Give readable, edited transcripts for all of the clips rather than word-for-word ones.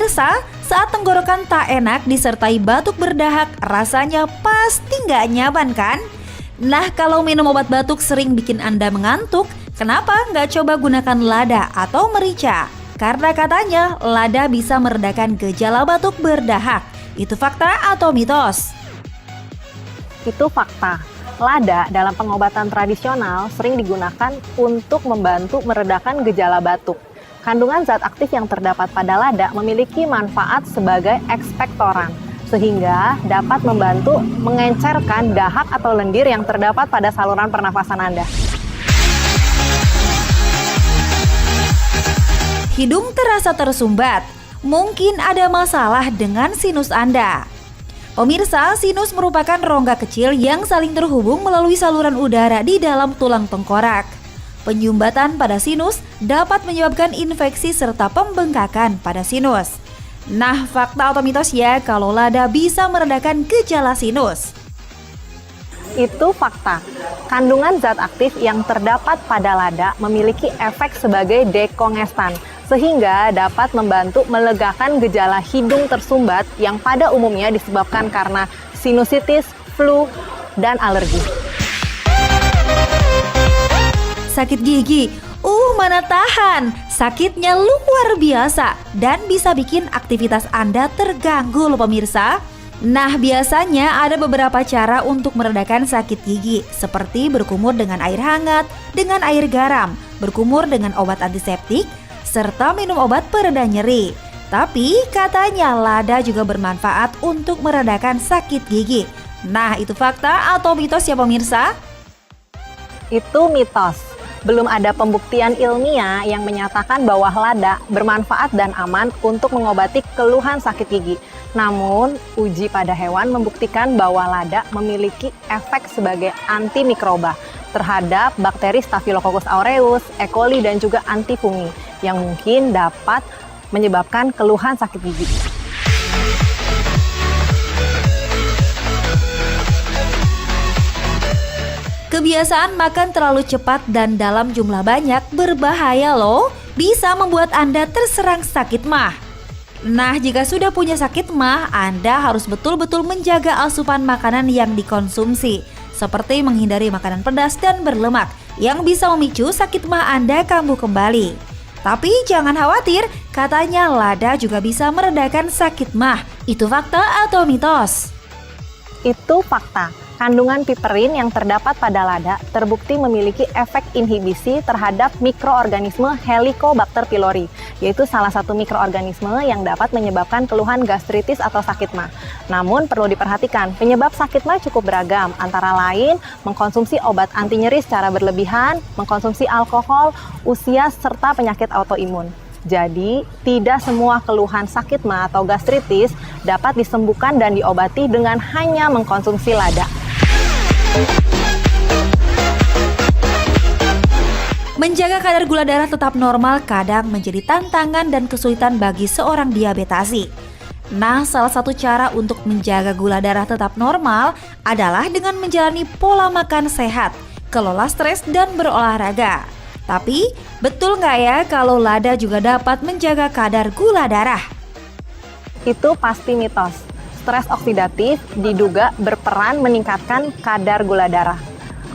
Pemirsa, saat tenggorokan tak enak disertai batuk berdahak, rasanya pasti nggak nyaman kan? Nah, kalau minum obat batuk sering bikin Anda mengantuk, kenapa nggak coba gunakan lada atau merica? Karena katanya lada bisa meredakan gejala batuk berdahak. Itu fakta atau mitos? Itu fakta. Lada dalam pengobatan tradisional sering digunakan untuk membantu meredakan gejala batuk. Kandungan zat aktif yang terdapat pada lada memiliki manfaat sebagai ekspektoran, sehingga dapat membantu mengencerkan dahak atau lendir yang terdapat pada saluran pernafasan Anda. Hidung terasa tersumbat, mungkin ada masalah dengan sinus Anda. Pemirsa, sinus merupakan rongga kecil yang saling terhubung melalui saluran udara di dalam tulang tengkorak. Penyumbatan pada sinus dapat menyebabkan infeksi serta pembengkakan pada sinus. Nah, fakta atau mitos ya kalau lada bisa meredakan gejala sinus? Itu fakta. Kandungan zat aktif yang terdapat pada lada memiliki efek sebagai dekongestan, sehingga dapat membantu melegakan gejala hidung tersumbat yang pada umumnya disebabkan karena sinusitis, flu, dan alergi. Sakit gigi, mana tahan, sakitnya luar biasa dan bisa bikin aktivitas Anda terganggu loh pemirsa. Nah, biasanya ada beberapa cara untuk meredakan sakit gigi, seperti berkumur dengan air hangat, dengan air garam, berkumur dengan obat antiseptik, serta minum obat pereda nyeri. Tapi katanya lada juga bermanfaat untuk meredakan sakit gigi. Nah, itu fakta atau mitos ya pemirsa? Itu mitos. Belum ada pembuktian ilmiah yang menyatakan bahwa lada bermanfaat dan aman untuk mengobati keluhan sakit gigi. Namun, uji pada hewan membuktikan bahwa lada memiliki efek sebagai antimikroba terhadap bakteri Staphylococcus aureus, E. coli, dan juga antifungi yang mungkin dapat menyebabkan keluhan sakit gigi. Kebiasaan makan terlalu cepat dan dalam jumlah banyak berbahaya loh, bisa membuat Anda terserang sakit MAH. Nah, jika sudah punya sakit MAH, Anda harus betul-betul menjaga asupan makanan yang dikonsumsi, seperti menghindari makanan pedas dan berlemak yang bisa memicu sakit MAH Anda kambuh kembali. Tapi jangan khawatir, katanya lada juga bisa meredakan sakit MAH. Itu fakta atau mitos? Itu fakta. Kandungan piperin yang terdapat pada lada terbukti memiliki efek inhibisi terhadap mikroorganisme Helicobacter pylori, yaitu salah satu mikroorganisme yang dapat menyebabkan keluhan gastritis atau sakit MAH. Namun perlu diperhatikan, penyebab sakit MAH cukup beragam, antara lain mengkonsumsi obat anti nyeri secara berlebihan, mengkonsumsi alkohol, usia, serta penyakit autoimun. Jadi, tidak semua keluhan sakit MAH atau gastritis dapat disembuhkan dan diobati dengan hanya mengkonsumsi lada. Menjaga kadar gula darah tetap normal kadang menjadi tantangan dan kesulitan bagi seorang diabetasi. Nah, salah satu cara untuk menjaga gula darah tetap normal adalah dengan menjalani pola makan sehat, kelola stres, dan berolahraga. Tapi, betul nggak ya kalau lada juga dapat menjaga kadar gula darah? Itu pasti mitos. Stres oksidatif diduga berperan meningkatkan kadar gula darah.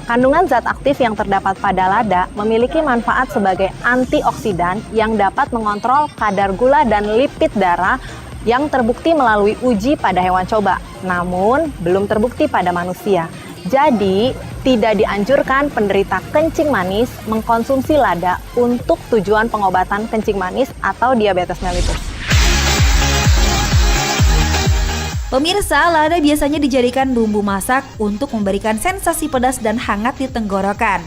Kandungan zat aktif yang terdapat pada lada memiliki manfaat sebagai antioksidan yang dapat mengontrol kadar gula dan lipid darah yang terbukti melalui uji pada hewan coba, namun belum terbukti pada manusia. Jadi, tidak dianjurkan penderita kencing manis mengkonsumsi lada untuk tujuan pengobatan kencing manis atau diabetes mellitus. Pemirsa, lada biasanya dijadikan bumbu masak untuk memberikan sensasi pedas dan hangat di tenggorokan.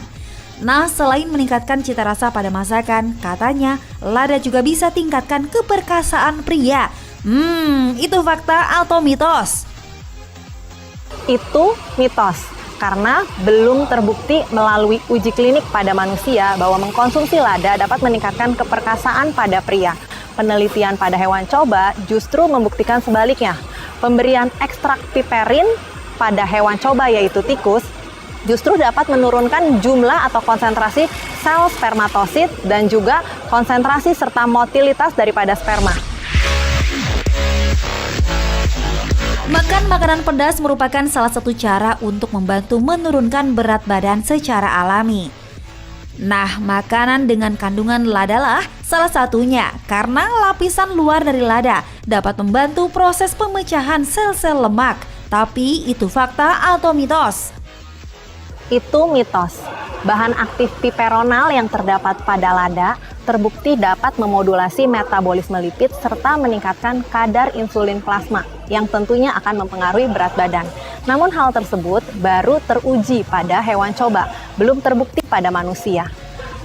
Nah, selain meningkatkan cita rasa pada masakan, katanya lada juga bisa tingkatkan keperkasaan pria. Itu fakta atau mitos? Itu mitos, karena belum terbukti melalui uji klinik pada manusia bahwa mengkonsumsi lada dapat meningkatkan keperkasaan pada pria. Penelitian pada hewan coba justru membuktikan sebaliknya. Pemberian ekstrak piperin pada hewan coba yaitu tikus justru dapat menurunkan jumlah atau konsentrasi sel spermatosit dan juga konsentrasi serta motilitas daripada sperma. Makan makanan pedas merupakan salah satu cara untuk membantu menurunkan berat badan secara alami. Nah, makanan dengan kandungan lada lah salah satunya karena lapisan luar dari lada dapat membantu proses pemecahan sel-sel lemak. Tapi itu fakta atau mitos? Itu mitos. Bahan aktif piperonal yang terdapat pada lada terbukti dapat memodulasi metabolisme lipid serta meningkatkan kadar insulin plasma yang tentunya akan mempengaruhi berat badan. Namun hal tersebut baru teruji pada hewan coba, belum terbukti pada manusia.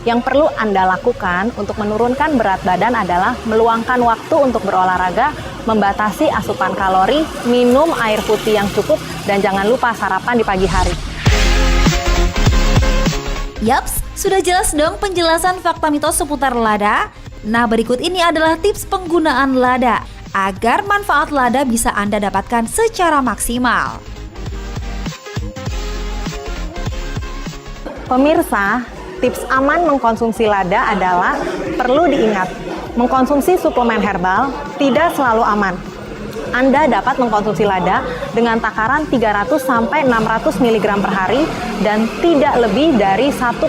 Yang perlu Anda lakukan untuk menurunkan berat badan adalah meluangkan waktu untuk berolahraga, membatasi asupan kalori, minum air putih yang cukup, dan jangan lupa sarapan di pagi hari. Yaps, sudah jelas dong penjelasan fakta mitos seputar lada? Nah, berikut ini adalah tips penggunaan lada agar manfaat lada bisa Anda dapatkan secara maksimal. Pemirsa, tips aman mengkonsumsi lada adalah perlu diingat, mengkonsumsi suplemen herbal tidak selalu aman. Anda dapat mengkonsumsi lada dengan takaran 300 sampai 600 mg per hari dan tidak lebih dari 1,5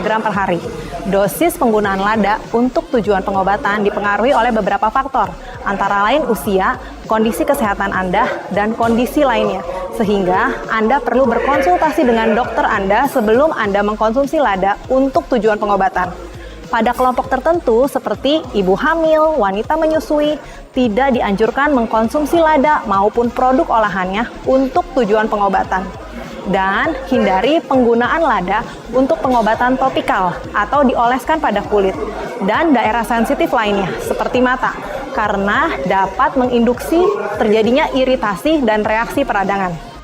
gram per hari. Dosis penggunaan lada untuk tujuan pengobatan dipengaruhi oleh beberapa faktor, antara lain usia, kondisi kesehatan Anda, dan kondisi lainnya. Sehingga Anda perlu berkonsultasi dengan dokter Anda sebelum Anda mengkonsumsi lada untuk tujuan pengobatan. Pada kelompok tertentu seperti ibu hamil, wanita menyusui, tidak dianjurkan mengkonsumsi lada maupun produk olahannya untuk tujuan pengobatan. Dan hindari penggunaan lada untuk pengobatan topikal atau dioleskan pada kulit dan daerah sensitif lainnya seperti mata, karena dapat menginduksi terjadinya iritasi dan reaksi peradangan.